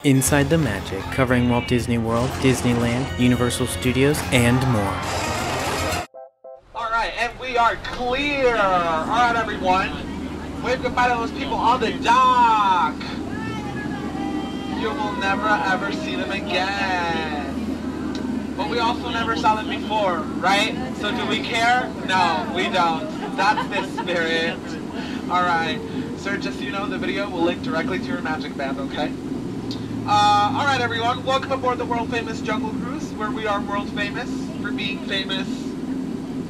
Inside the Magic, covering Walt Disney World, Disneyland, Universal Studios, and more. Alright, and we are clear! Alright everyone, wave goodbye to those people on the dock! You will never ever see them again. But we also never saw them before, right? So do we care? No, we don't. That's the spirit. Alright, sir, just so you know, the video will link directly to your magic band, okay? Alright everyone, welcome aboard the world famous Jungle Cruise, where we are world famous for being famous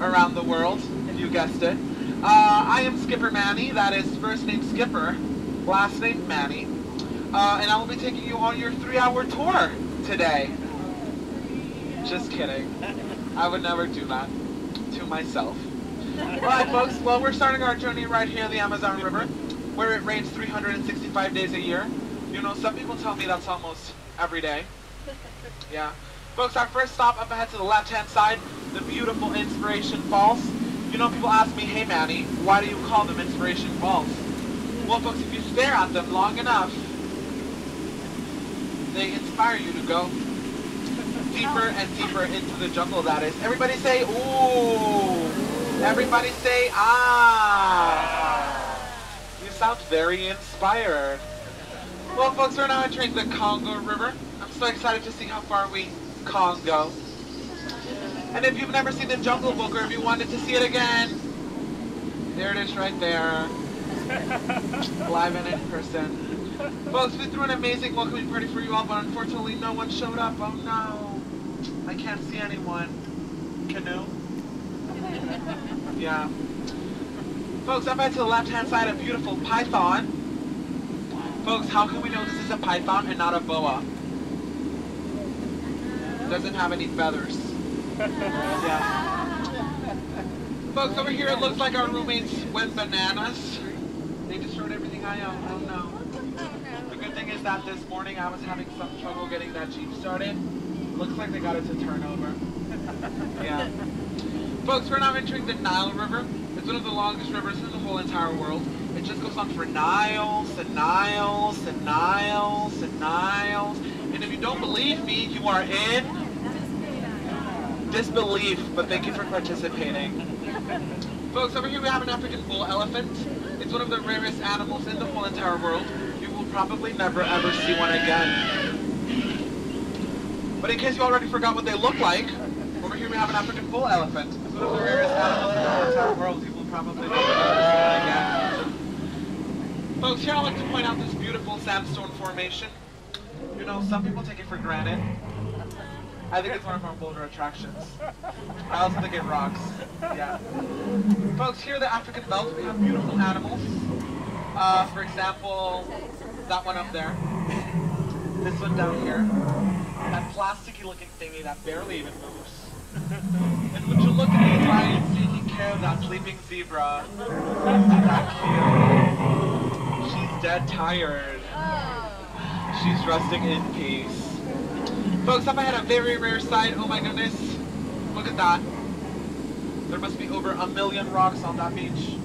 around the world, if you guessed it. I am Skipper Manny, that is first name Skipper, last name Manny, and I will be taking you on your 3-hour tour today. Just kidding. I would never do that to myself. Alright folks, well we're starting our journey right here in the Amazon River, where it rains 365 days a year. You know, some people tell me that's almost every day. Yeah. Folks, our first stop up ahead to the left-hand side, the beautiful Inspiration Falls. You know, people ask me, hey Manny, why do you call them Inspiration Falls? Well, folks, if you stare at them long enough, they inspire you to go deeper and deeper into the jungle, that is. Everybody say, ooh. Everybody say, ah. You sound very inspired. Well, folks, we're now entering the Congo River. I'm so excited to see how far we Congo. And if you've never seen the Jungle Book, or if you wanted to see it again, there it is right there. Live and in person. Folks, we threw an amazing welcoming party for you all, but unfortunately no one showed up. Oh no. I can't see anyone. Canoe? Yeah. Folks, up ahead to the left-hand side, a beautiful python. Folks, how can we know this is a python and not a boa? Doesn't have any feathers. Yeah. Folks, over here it looks like our roommates went bananas. They destroyed everything I own. Oh no. The good thing is that this morning I was having some trouble getting that Jeep started. Looks like they got it to turn over. Yeah. Folks, we're now entering the Nile River. It's one of the longest rivers in the whole entire world. It just goes on for miles and miles and miles and miles. And if you don't believe me, you are in disbelief, but thank you for participating. Folks, over here we have an African bull elephant. It's one of the rarest animals in the whole entire world. You will probably never ever see one again. But in case you already forgot what they look like, over here we have an African bull elephant. It's one of the rarest animals in the whole entire world. You will probably never ever see one again. Folks, here I'd like to point out this beautiful sandstone formation. You know, some people take it for granted. I think it's one of our bolder attractions. I also think it rocks. Yeah. Folks, here at the African belt, we have beautiful animals. For example, that one up there. This one down here. That plasticky looking thingy that barely even moves. And would you look at these lions taking care of that sleeping zebra? That cute. She's dead tired. She's resting in peace. Folks, up ahead a very rare sight. Oh my goodness. Look at that. There must be over 1 million rocks on that beach.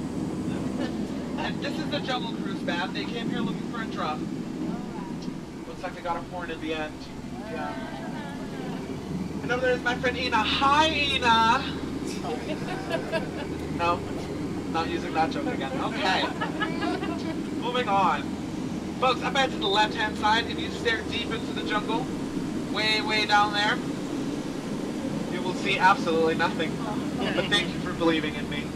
And this is the Jungle Cruise band. They came here looking for a drum. Looks like they got a horn in the end. Yeah. And over there is my friend Ina. Hi, Ina. No, not using that joke again. Okay. Moving on. Folks, up ahead to the left-hand side, if you stare deep into the jungle, way, way down there, you will see absolutely nothing. But thank you for believing in me.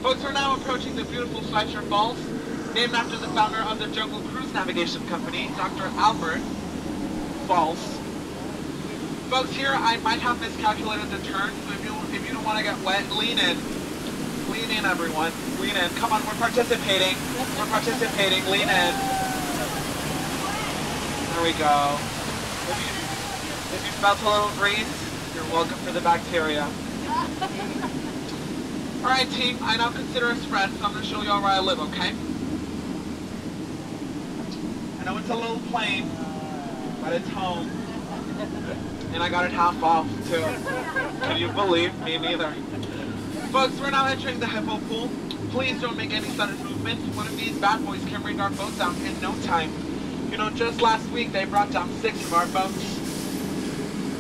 Folks, we're now approaching the beautiful Treacherous Falls, named after the founder of the Jungle Cruise Navigation Company, Dr. Albert Falls. Folks, here I might have miscalculated the turn, so if you don't want to get wet, lean in. Lean in, everyone. Lean in. Come on, we're participating. We're participating. Lean in. There we go. If you felt a little breeze, you're welcome for the bacteria. Alright, team. I now consider us friends, so I'm going to show you all where I live, okay? I know it's a little plain, but it's home. And I got it half off, too. Can you believe? Me neither. Folks, we're now entering the hippo pool. Please don't make any sudden movements. One of these bad boys can bring our boat down in no time. You know, just last week they brought down 6 of our boats.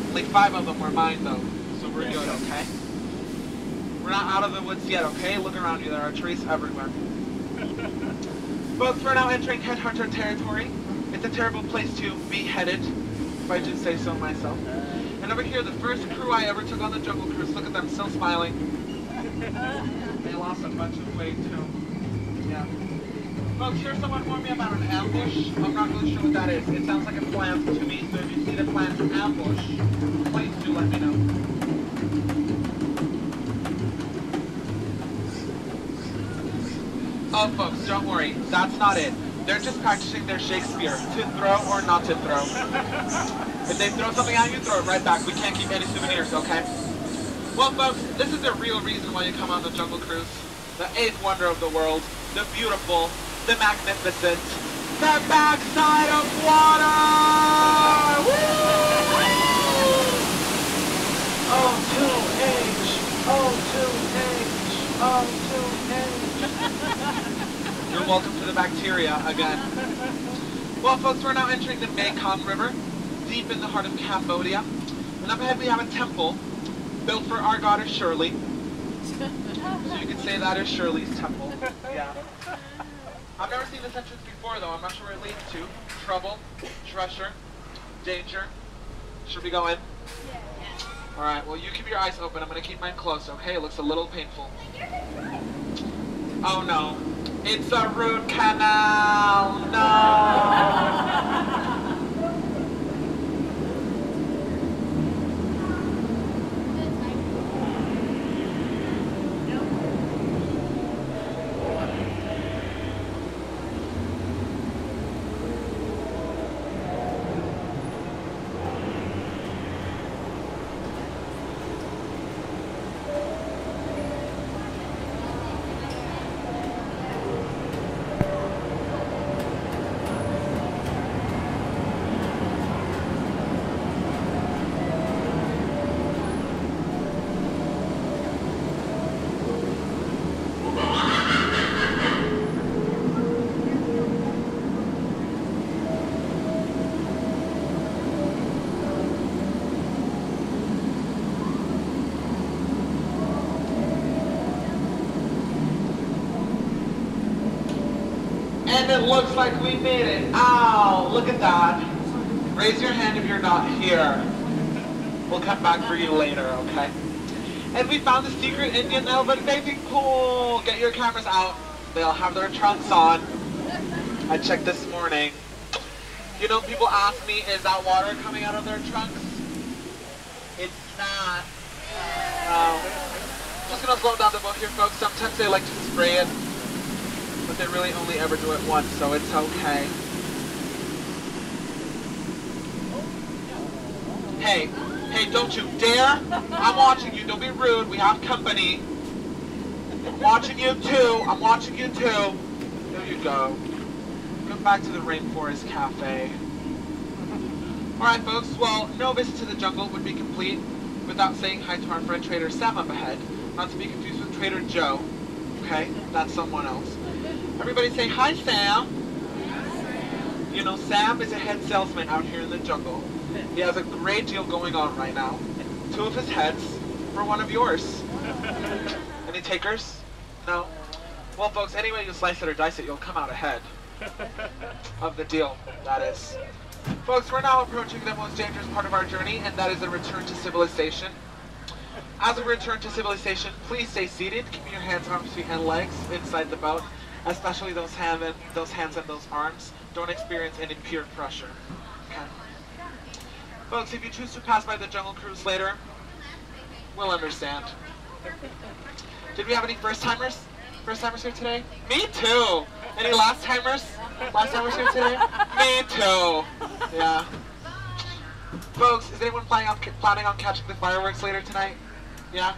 Only 5 of them were mine though, so we're good, okay? We're not out of the woods yet, okay? Look around you, there are trees everywhere. Folks, we're now entering headhunter territory. It's a terrible place to be headed, if I do say so myself. And over here, the first crew I ever took on the jungle cruise, look at them, still smiling. They lost a bunch of weight too. Yeah. Folks, here's someone warned me about an ambush. I'm not really sure what that is. It sounds like a plan to me, so if you see the plan to ambush, please do let me know. Oh, folks, don't worry. That's not it. They're just practicing their Shakespeare, to throw or not to throw. If they throw something at you, throw it right back. We can't keep any souvenirs, okay? Well, folks, this is the real reason why you come on the jungle cruise. The 8th wonder of the world, the beautiful, the magnificent, the backside of water! Woo! O2H, O2H, O2H. You're welcome to the bacteria again. Well, folks, we're now entering the Mekong River, deep in the heart of Cambodia. And up ahead we have a temple built for our goddess Shirley. So you could say that is Shirley's temple. Yeah. I've never seen this entrance before though. I'm not sure where it leads to. Trouble, treasure, danger. Should we go in? Yeah. Alright, well you keep your eyes open. I'm going to keep mine closed, okay? It looks a little painful. Oh no. It's a root canal! No! And it looks like we made it. Ow, look at that. Raise your hand if you're not here. We'll come back for you later, okay? And we found the secret Indian elephant bathing pool. Get your cameras out. They'll have their trunks on. I checked this morning. You know, people ask me, is that water coming out of their trunks? It's not. Just gonna slow down the boat here, folks. Sometimes they like to spray it, but they really only ever do it once, so it's okay. Hey, don't you dare! I'm watching you, don't be rude, we have company. I'm watching you too, I'm watching you too. There you go. Go back to the Rainforest Cafe. Alright folks, well, no visit to the jungle would be complete without saying hi to our friend Trader Sam up ahead. Not to be confused with Trader Joe. Okay? That's someone else. Everybody say hi, Sam! You know, Sam is a head salesman out here in the jungle. He has a great deal going on right now. 2 of his heads for 1 of yours. Any takers? No? Well, folks, any way you slice it or dice it, you'll come out ahead. Of the deal, that is. Folks, we're now approaching the most dangerous part of our journey, and that is the return to civilization. As we return to civilization, please stay seated, keeping your hands, arms, feet, and legs inside the boat, especially those hands and those arms. Don't experience any peer pressure. Okay. Folks, if you choose to pass by the jungle cruise later, we'll understand. Did we have any first-timers? First-timers here today? Me too! Any last-timers? Last-timers here today? Me too! Yeah. Folks, is anyone planning on catching the fireworks later tonight? Yeah?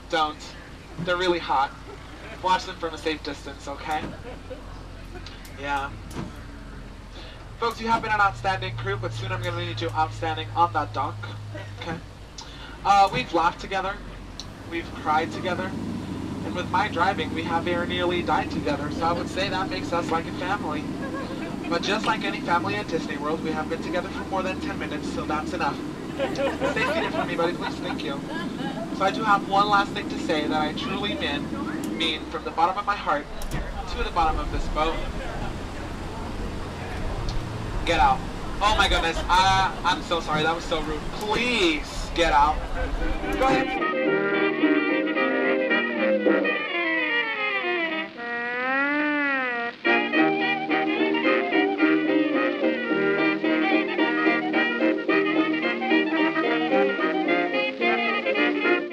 Don't. They're really hot. Watch them from a safe distance, okay? Yeah. Folks, you have been an outstanding crew, but soon I'm going to need you outstanding on that dock. Okay? We've laughed together. We've cried together. And with my driving, we have very nearly died together, so I would say that makes us like a family. But just like any family at Disney World, we have been together for more than 10 minutes, so that's enough. Stay seated for me, buddy, please. Thank you. So I do have one last thing to say that I truly mean from the bottom of my heart to the bottom of this boat. Get out. Oh my goodness. I'm so sorry. That was so rude. Please get out. Go ahead.